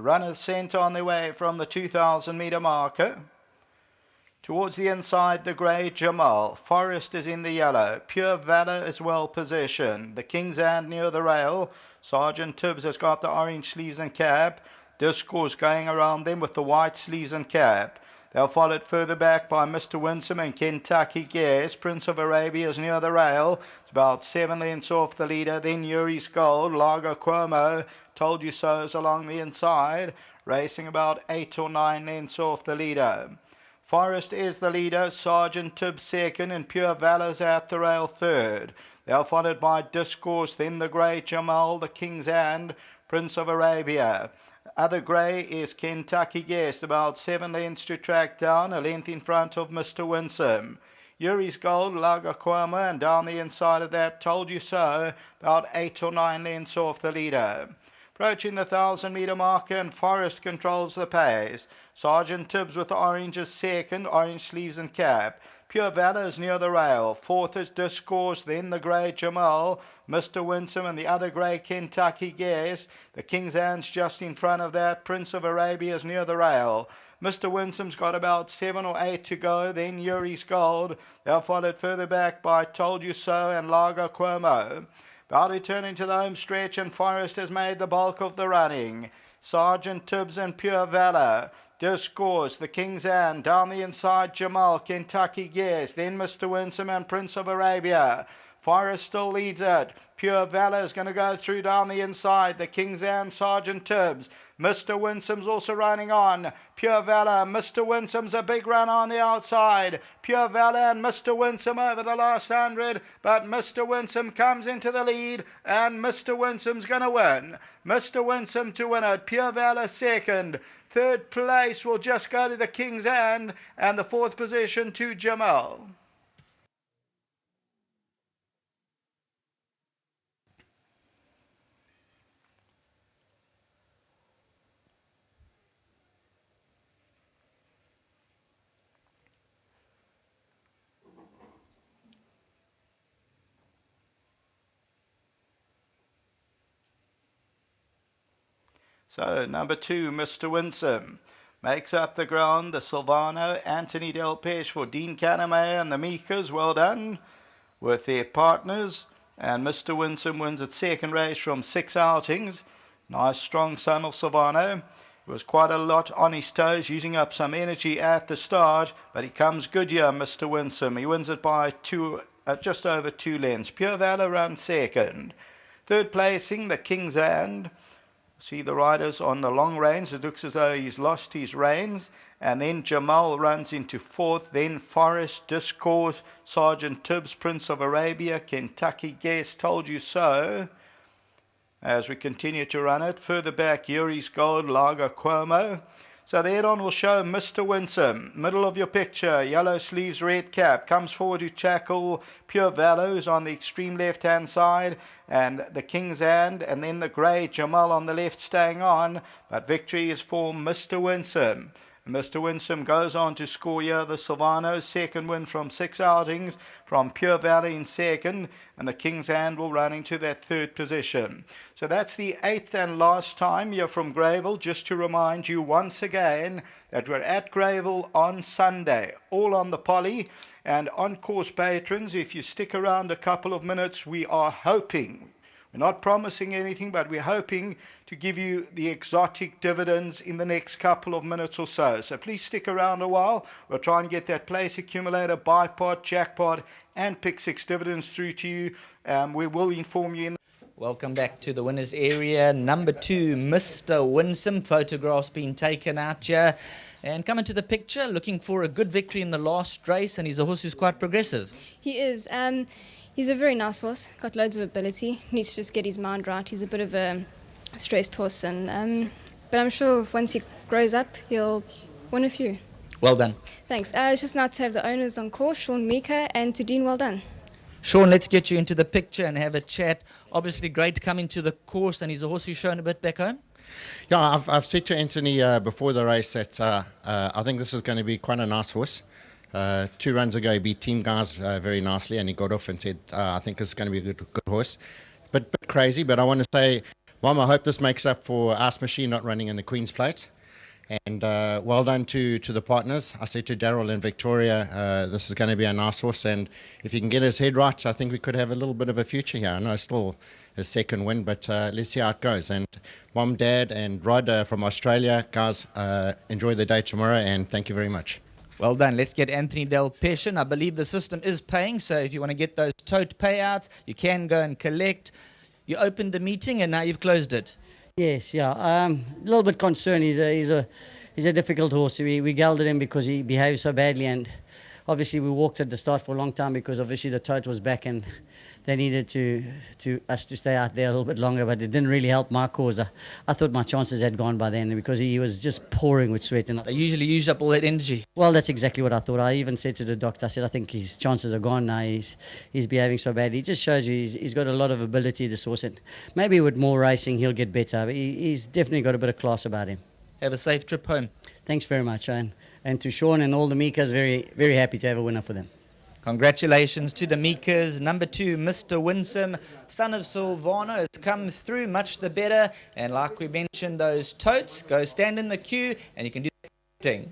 Runners sent on their way from the 2,000 metre marker. Towards the inside, the grey Jamal. Forest is in the yellow. Pure Valor is well positioned. The King's Hand near the rail. Sergeant Tibbs has got the orange sleeves and cap. Discourse going around them with the white sleeves and cap. They're followed further back by Mr. Winsome and Kentucky Guess. Prince of Arabia is near the rail. It's about 7 lengths off the leader. Then Yuri's Gold. Lago Cuomo. Told You So is along the inside. Racing about 8 or 9 lengths off the leader. Forest is the leader. Sergeant Tibbs second. And Pure Valor's at the rail third. They are followed by Discourse. Then the grey Jamal. The King's Hand. Prince of Arabia. Other grey is Kentucky Guest, about 7 lengths to track down, a length in front of Mr. Winsome. Yuri's Gold, Lago Cuomo, and down the inside of that, Told You So, about 8 or 9 lengths off the leader. Approaching the 1,000 metre marker, and Forest controls the pace. Sergeant Tibbs with the orange is second, orange sleeves and cap. Pure Valor is near the rail. Fourth is Discourse, then the grey Jamal, Mr. Winsome and the other grey Kentucky Guess. The King's Hand's just in front of that. Prince of Arabia is near the rail. Mr. Winsome's got about 7 or 8 to go. Then Yuri's Gold. They're followed further back by Told You So and Lago Cuomo. About returning to the home stretch, and Forest has made the bulk of the running. Sergeant Tibbs and Pure Valor. Discourse, the King's Hand, down the inside, Jamal, Kentucky Guess, then Mr. Winsome and Prince of Arabia. Forest still leads it. Pure Valor is going to go through down the inside. The King's Hand, Sergeant Tibbs. Mr. Winsome's also running on. Pure Valor, Mr. Winsome's a big run on the outside. Pure Valor and Mr. Winsome over the last 100, but Mr. Winsome comes into the lead, and Mr. Winsome's going to win. Mr. Winsome to win it. Pure Valor second. Third place will just go to the King's Hand, and the fourth position to Jamal. So, number 2, Mr. Winsome, makes up the ground. The Silvano, Anthony Del Pesh for Dean Caname and the Meekers, well done, with their partners. And Mr. Winsome wins its second race from 6 outings. Nice strong son of Silvano. He was quite a lot on his toes, using up some energy at the start, but he comes good here, Mr. Winsome. He wins it by just over 2 lengths. Pure Valor runs second. Third placing, the King's Hand. See the riders on the long reins. It looks as though he's lost his reins. And then Jamal runs into fourth. Then Forest, Discourse, Sergeant Tibbs, Prince of Arabia, Kentucky Guess, Told You So. As we continue to run it. Further back, Yuri's Gold, Lago Cuomo. So the head-on will show Mr. Winsome. Middle of your picture, yellow sleeves, red cap. Comes forward to tackle Pure Valor, who's on the extreme left-hand side. And the King's Hand, and then the grey Jamal on the left staying on. But victory is for Mr. Winsome. Mr. Winsome goes on to score here the Silvano's second win from 6 outings, from Pure Valor in second, and the King's Hand will run into that third position. So that's the 8th and last time here from Greyville. Just to remind you once again that we're at Greyville on Sunday, all on the poly, and on course patrons, if you stick around a couple of minutes, we are hoping, we're not promising anything, but we're hoping to give you the exotic dividends in the next couple of minutes or so. So please stick around a while. We'll try and get that place accumulator, bipod, jackpot, and pick 6 dividends through to you. We will inform you. Welcome back to the winners area. Number 2, Mr. Winsome. Photographs being taken out here. And coming to the picture, looking for a good victory in the last race. And he's a horse who's quite progressive. He is. He's a very nice horse, got loads of ability, needs to just get his mind right. He's a bit of a stressed horse, and but I'm sure once he grows up, he'll win a few. Well done. Thanks. It's just nice to have the owners on course, Sean Mika and to Dean, well done. Sean, let's get you into the picture and have a chat. Obviously great to come into the course, and he's a horse who's shown a bit back home. Yeah, I've said to Anthony before the race that I think this is going to be quite a nice horse. 2 runs ago, he beat Team Guys very nicely, and he got off and said, I think this is going to be a good horse. But crazy, but I want to say Mom, I hope this makes up for Ice Machine not running in the Queen's Plate. And well done to the partners. I said to Daryl and Victoria, this is going to be a nice horse, and if he can get his head right, I think we could have a little bit of a future here. I know it's still his second win, but let's see how it goes. And Mom, Dad, and Rod from Australia, guys, enjoy the day tomorrow, and thank you very much. Well done. Let's get Anthony Del Peshin. I believe the system is paying, so if you want to get those tote payouts, you can go and collect. You opened the meeting and now you've closed it. Yes, yeah. A little bit concerned. He's a difficult horse. We gelded him because he behaved so badly, and obviously we walked at the start for a long time because obviously the tote was back and they needed us to stay out there a little bit longer, but it didn't really help my cause. I thought my chances had gone by then because he was just pouring with sweat. And They usually use up all that energy. well, that's exactly what I thought. I even said to the doctor, I said, I think his chances are gone now. He's behaving so badly. He just shows you he's got a lot of ability, this horse. And maybe with more racing, he'll get better. But he's definitely got a bit of class about him. Have a safe trip home. Thanks very much. And to Sean and all the Mikas, very, very happy to have a winner for them. Congratulations to the Mikas. Number 2, Mr. Winsome, son of Silvano, has come through, much the better. And like we mentioned, those totes, go stand in the queue and you can do the thing.